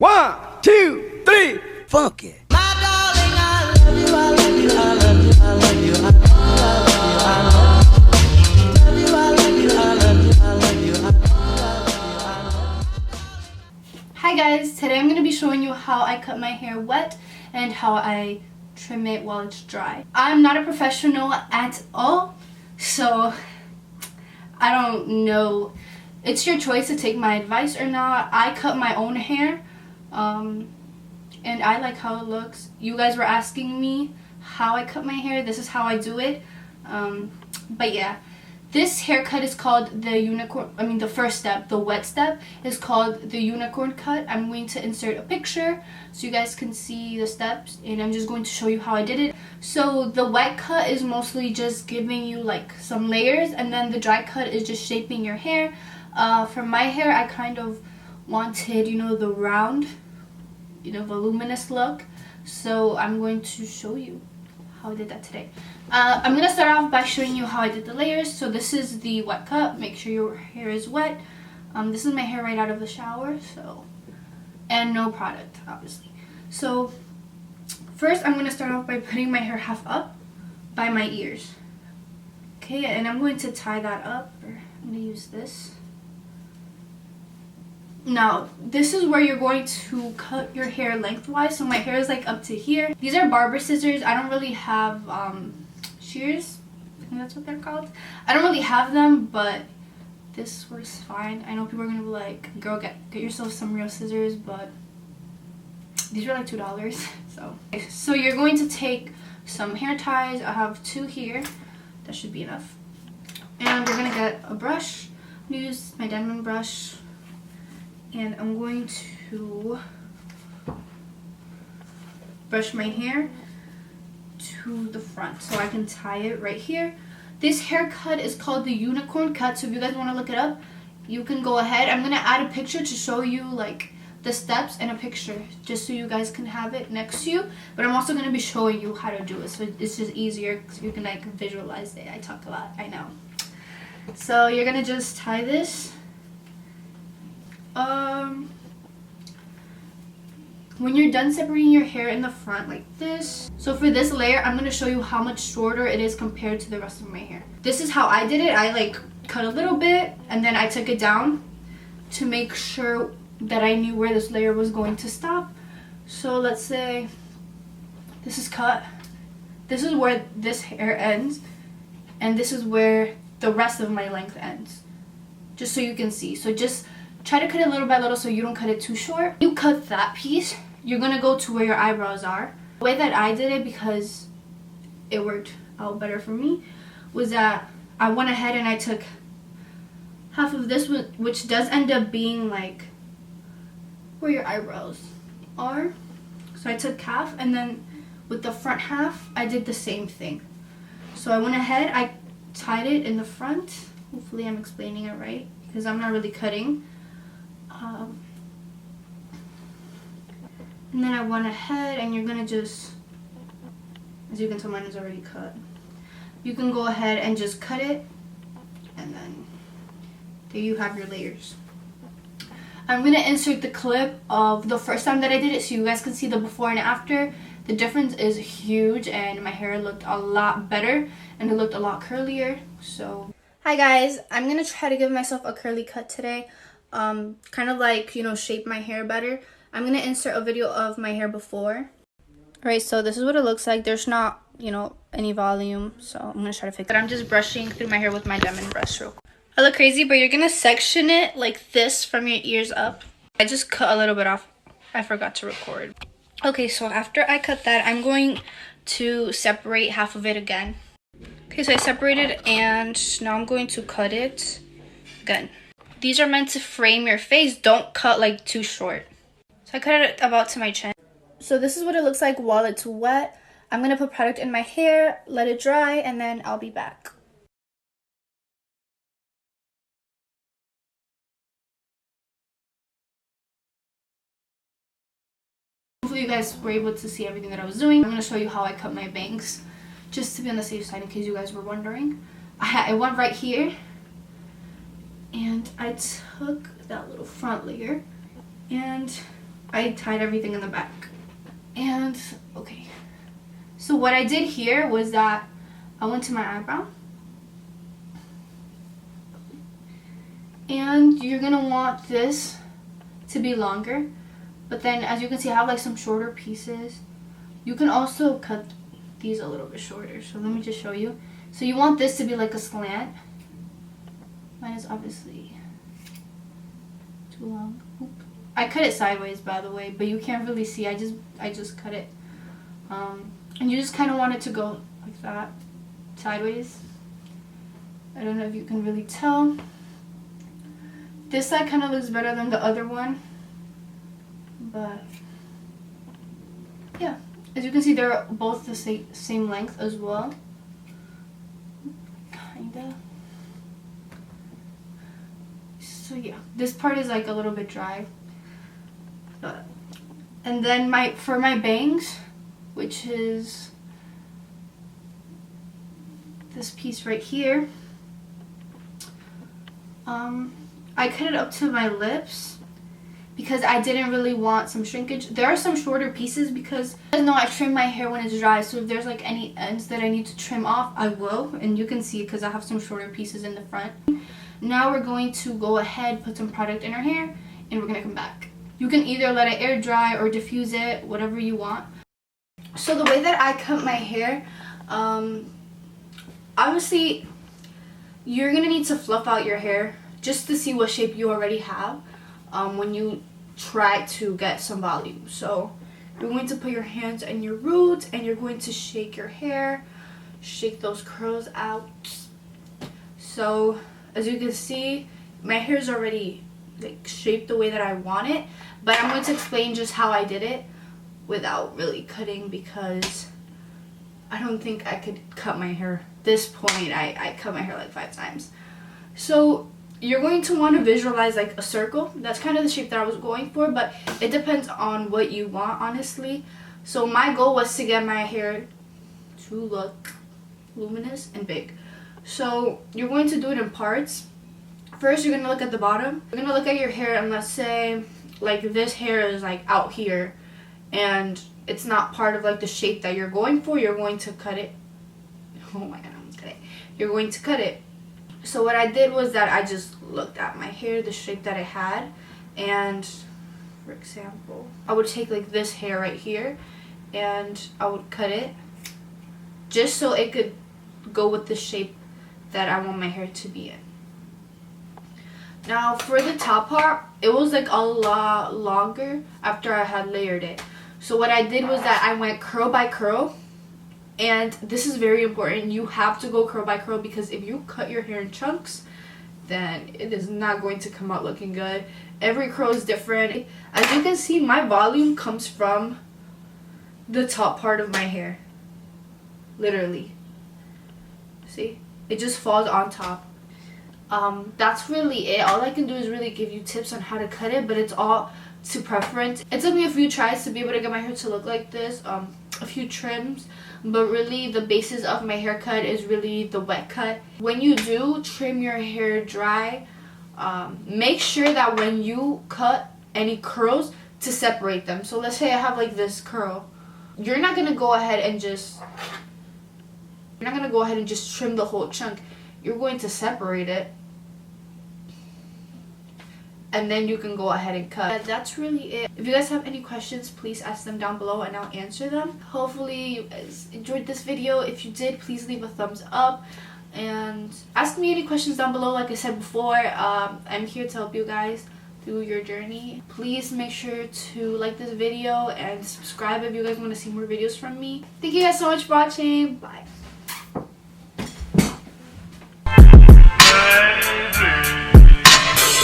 1, 2, 3, funk it. Hi guys, today I'm going to be showing you how I cut my hair wet and how I trim it while it's dry. I'm not a professional at all, so I don't know. It's your choice to take my advice or not. I cut my own hair and I like how it looks. You guys were asking me how I cut my hair. This is how I do it. But yeah, this haircut is called the unicorn. The first step, the wet step, is called the unicorn cut. I'm going to insert a picture so you guys can see the steps, and I'm just going to show you how I did it. So the wet cut is mostly just giving you like some layers, and then the dry cut is just shaping your hair. For my hair, I kind of wanted, the round, voluminous look. So I'm going to show you how I did that today. I'm going to start off by showing you how I did the layers. So this is the wet cut. Make sure your hair is wet. This is my hair right out of the shower. And no product, obviously. So first I'm going to start off by putting my hair half up by my ears. Okay, and I'm going to tie that up. I'm going to use this. Now, this is where you're going to cut your hair lengthwise. So my hair is like up to here. These are barber scissors. I don't really have shears. I think that's what they're called. I don't really have them, but this works fine. I know people are going to be like, girl, get yourself some real scissors, but these are like $2. So you're going to take some hair ties. I have 2 here. That should be enough. And we're going to get a brush. I'm going to use my diamond brush. And I'm going to brush my hair to the front so I can tie it right here. This haircut is called the unicorn cut, so if you guys want to look it up, you can go ahead. I'm going to add a picture to show you like the steps and a picture just so you guys can have it next to you. But I'm also going to be showing you how to do it, so it's just easier so you can like visualize it. I talk a lot, I know. So you're going to just tie this. When you're done separating your hair in the front like this, so for this layer I'm going to show you how much shorter it is compared to the rest of my hair. This is how I did it. I like cut a little bit and then I took it down to make sure that I knew where this layer was going to stop. So let's say this is cut. This is where this hair ends, and this is where the rest of my length ends, just so you can see. So just try to cut it little by little so you don't cut it too short. You cut that piece, you're going to go to where your eyebrows are. The way that I did it, because it worked out better for me, was that I went ahead and I took half of this, which does end up being like where your eyebrows are. So I took half, and then with the front half, I did the same thing. So I went ahead, I tied it in the front. Hopefully I'm explaining it right, because I'm not really cutting. And then I went ahead, and you're going to just, as you can tell, mine is already cut. You can go ahead and just cut it, and then there you have your layers. I'm going to insert the clip of the first time that I did it so you guys can see the before and after. The difference is huge, and my hair looked a lot better, and it looked a lot curlier. So hi guys, I'm going to try to give myself a curly cut today. Kind of like, shape my hair better. I'm going to insert a video of my hair before. Alright, so this is what it looks like. There's not, any volume, so I'm going to try to fix it. I'm just brushing through my hair with my diamond brush real quick. I look crazy, but you're going to section it like this from your ears up. I just cut a little bit off. I forgot to record. Okay, so after I cut that, I'm going to separate half of it again. Okay, so I separated, and now I'm going to cut it again. These are meant to frame your face. Don't cut like too short. So I cut it about to my chin. So this is what it looks like while it's wet. I'm going to put product in my hair, let it dry, and then I'll be back. Hopefully you guys were able to see everything that I was doing. I'm going to show you how I cut my bangs, just to be on the safe side in case you guys were wondering. I went right here, and I took that little front layer, and I tied everything in the back. And okay, so what I did here was that I went to my eyebrow, and you're gonna want this to be longer, but then as you can see I have like some shorter pieces. You can also cut these a little bit shorter, so let me just show you. So you want this to be like a slant. Mine is obviously too long. Oop. I cut it sideways, by the way, but you can't really see. I just cut it, and you just kind of want it to go like that, sideways. I don't know if you can really tell. This side kind of looks better than the other one, but yeah, as you can see, they're both the same length as well, kinda. So yeah, this part is like a little bit dry. And then for my bangs, which is this piece right here, I cut it up to my lips because I didn't really want some shrinkage. There are some shorter pieces because you guys know I trim my hair when it's dry, so if there's like any ends that I need to trim off, I will, and you can see because I have some shorter pieces in the front. Now we're going to go ahead, put some product in our hair, and we're gonna come back. You can either let it air dry or diffuse it, whatever you want. So the way that I cut my hair, obviously you're gonna need to fluff out your hair just to see what shape you already have when you try to get some volume. So you're going to put your hands in your roots and you're going to shake your hair, shake those curls out. So as you can see, my hair is already like shaped the way that I want it, but I'm going to explain just how I did it without really cutting, because I don't think I could cut my hair. At this point, I cut my hair like 5 times. So you're going to want to visualize like a circle. That's kind of the shape that I was going for, but it depends on what you want, honestly. So my goal was to get my hair to look luminous and big. So you're going to do it in parts. First, you're going to look at the bottom. You're going to look at your hair, and let's say like this hair is like out here and it's not part of like the shape that you're going for. You're going to cut it. Oh my god, I'm kidding. You're going to cut it. So what I did was that I just looked at my hair, the shape that it had, and for example, I would take like this hair right here and I would cut it just so it could go with the shape that I want my hair to be in. Now for the top part, it was like a lot longer after I had layered it. So what I did was that I went curl by curl, and this is very important. You have to go curl by curl, because if you cut your hair in chunks, then it is not going to come out looking good. Every curl is different. As you can see, my volume comes from the top part of my hair. Literally. See? It just falls on top. That's really it. All I can do is really give you tips on how to cut it, but it's all to preference. It took me a few tries to be able to get my hair to look like this, a few trims, but really the basis of my haircut is really the wet cut. When you do trim your hair dry, make sure that when you cut any curls, to separate them. So let's say I have like this curl. You're not gonna go ahead and just trim the whole chunk. You're going to separate it, and then you can go ahead and cut. That's really it. If you guys have any questions, please ask them down below and I'll answer them. Hopefully you guys enjoyed this video. If you did, please leave a thumbs up and ask me any questions down below. Like I said before, I'm here to help you guys through your journey. Please make sure to like this video and subscribe if you guys want to see more videos from me. Thank you guys so much for watching. Bye.